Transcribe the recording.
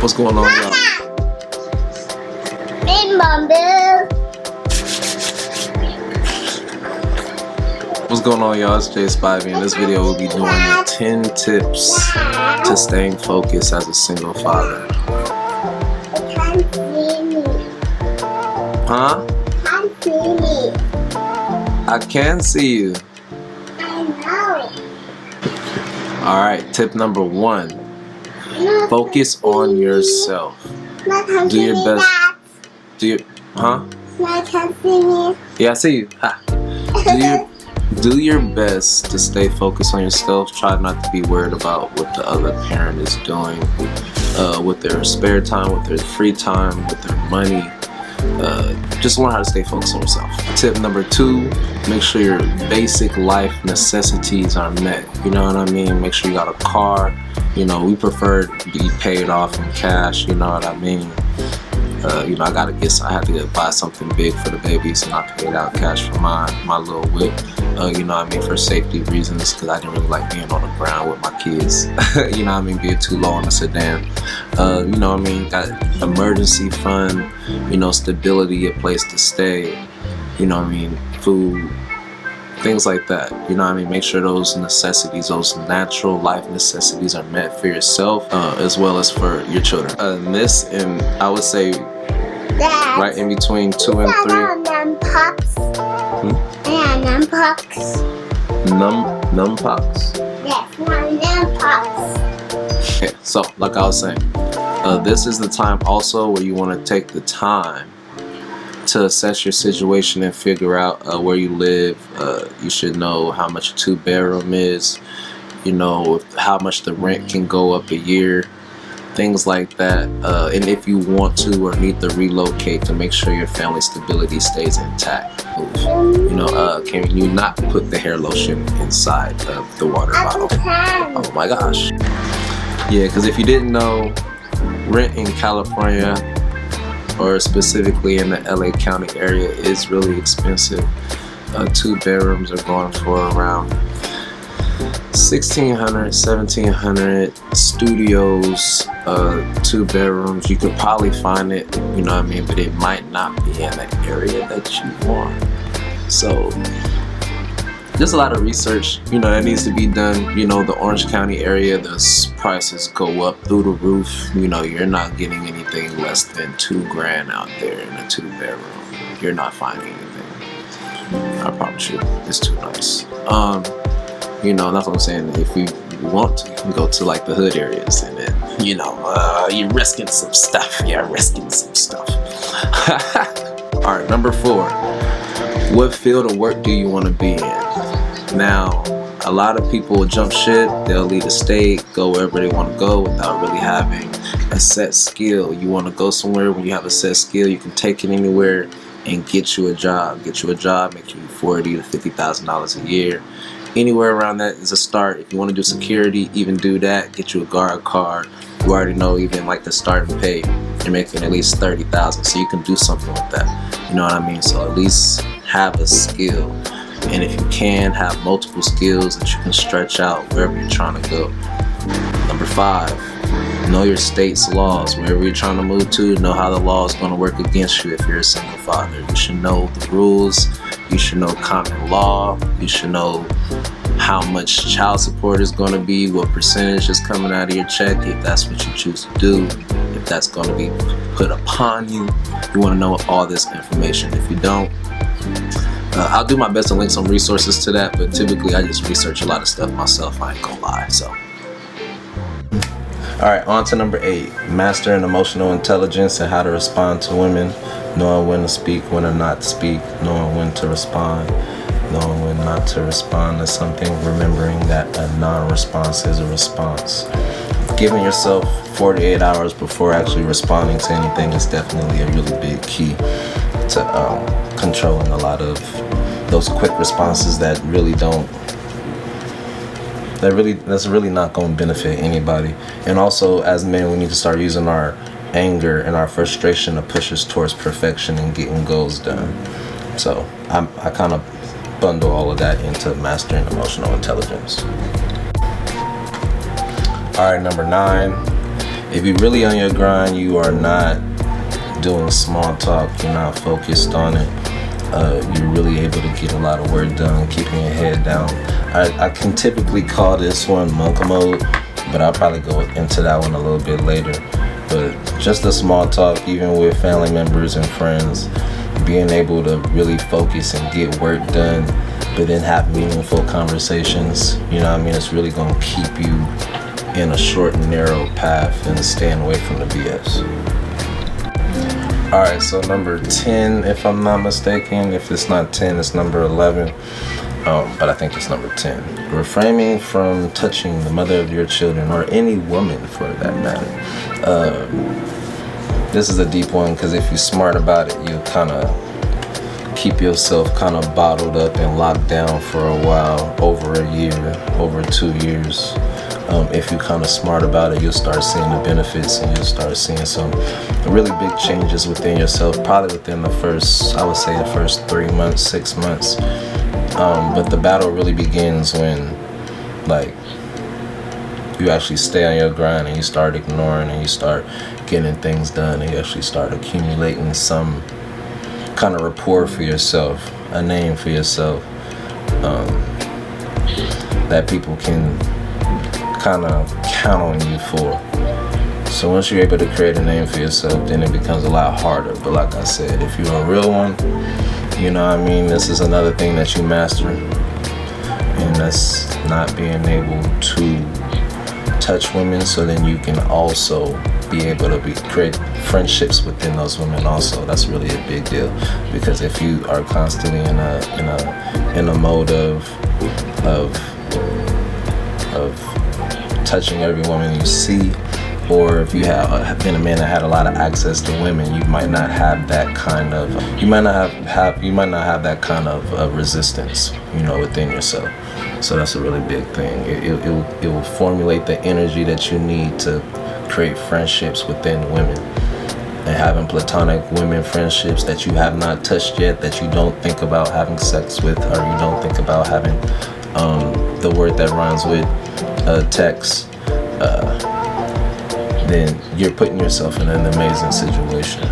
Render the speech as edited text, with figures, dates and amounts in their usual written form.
What's going on, y'all? What's going on, y'all? It's Jay Spivey. In this video, we'll be doing the 10 tips to staying focused as a single father. I can't see me. Huh? I can't see me. I can see you. I know. Alright, tip number 1. No, Focus on yourself. no, can't Do see your me, best. Dad. Do your, huh? No, can't see me. Yeah, I see you. Ha. Do your best to stay focused on yourself. Try not to be worried about what the other parent is doing with their spare time, with their free time, with their money. Just learn how to stay focused on yourself. Tip number 2, make sure your basic life necessities are met. You know what I mean? Make sure you got a car. You know, we prefer to be paid off in cash. You know what I mean? You know, I had to buy something big for the babies, and I paid out cash for my little whip. You know what I mean, for safety reasons, because I didn't really like being on the ground with my kids. You know what I mean, being too low in the sedan. You know what I mean, got emergency fund, you know, stability, a place to stay, you know what I mean, food, things like that. You know what I mean, make sure those necessities, those natural life necessities are met for yourself, as well as for your children. This, and I would say Dad, right in between 2 and 3. Numpox. Yeah, numpox. Numpox. Yes, numpox. Okay, so like I was saying, this is the time also where you want to take the time to assess your situation and figure out where you live. You should know how much a 2-bedroom is, you know, how much the rent can go up a year, things like that. And if you want to or need to relocate, to make sure your family stability stays intact. You know, can you not put the hair lotion inside of the water bottle? Oh my gosh. Yeah, because if you didn't know, rent in California, or specifically in the LA County area, is really expensive. 2 bedrooms are going for around $1,600, $1,700. Studios, 2 bedrooms, you could probably find it, you know what I mean, but it might not be in the area that you want. So there's a lot of research, you know, that needs to be done. You know, the Orange County area, the prices go up through the roof. You know, you're not getting anything less than $2,000 out there in a 2-bedroom. You're not finding anything. I promise you, it's too nice. You know, that's what I'm saying. If you want to, you can go to like the hood areas, and then, you know, you're risking some stuff. Yeah, risking some stuff. All right, number 4. What field of work do you want to be in? Now, a lot of people will jump ship. They'll leave the state, go wherever they want to go without really having a set skill. You want to go somewhere, when you have a set skill, you can take it anywhere and get you a job. Get you a job, make you $40,000 to $50,000 a year. Anywhere around that is a start. If you want to do security, even do that. Get you a guard card. You already know, even like the starting pay, you're making at least $30,000, so you can do something with that. You know what I mean? So at least have a skill. And if you can, have multiple skills that you can stretch out wherever you're trying to go. Number 5, know your state's laws. Wherever you're trying to move to, know how the law is going to work against you if you're a single father. You should know the rules. You should know common law. You should know how much child support is going to be, what percentage is coming out of your check, if that's what you choose to do, if that's going to be put upon you. You want to know all this information. If you don't, I'll do my best to link some resources to that, but typically I just research a lot of stuff myself. I ain't gonna lie. So, all right, on to number 8. Mastering emotional intelligence and how to respond to women. Knowing when to speak, when to not speak. Knowing when to respond, knowing when not to respond to something. Remembering that a non-response is a response. Giving yourself 48 hours before actually responding to anything is definitely a really big key to controlling a lot of those quick responses that really don't, that's really not going to benefit anybody. And also, as men, we need to start using our anger and our frustration to push us towards perfection and getting goals done. So I kind of bundle all of that into mastering emotional intelligence. All right, number 9, If you're really on your grind, you are not doing small talk, you're not focused on it, you're really able to get a lot of work done, keeping your head down. I can typically call this one monk mode, but I'll probably go into that one a little bit later. But just the small talk, even with family members and friends, being able to really focus and get work done, but then have meaningful conversations, you know what I mean? It's really going to keep you in a short and narrow path and staying away from the BS. Alright, so number 10, if I'm not mistaken. If it's not 10, it's number 11. But I think it's number 10. Refraining from touching the mother of your children, or any woman for that matter. This is a deep one, because if you're smart about it, you'll kind of keep yourself kind of bottled up and locked down for a while, over a year, over 2 years. If you're kind of smart about it, you'll start seeing the benefits, and you'll start seeing some really big changes within yourself, probably within the first 3 months, 6 months. But the battle really begins when, like, you actually stay on your grind and you start ignoring and you start getting things done, and you actually start accumulating some kind of rapport for yourself, a name for yourself, that people can kind of count on you for. So once you're able to create a name for yourself, then it becomes a lot harder. But like I said, if you're a real one, you know what I mean, this is another thing that you master, and that's not being able to touch women, so then you can also be able to create friendships within those women also. That's really a big deal, because if you are constantly in a mode of touching every woman you see, or if you have been a man that had a lot of access to women, you might not have that kind of resistance, you know, within yourself. So that's a really big thing. It will formulate the energy that you need to create friendships within women, and having platonic women friendships that you have not touched yet, that you don't think about having sex with, or you don't think about having the word that rhymes with text, then you're putting yourself in an amazing situation.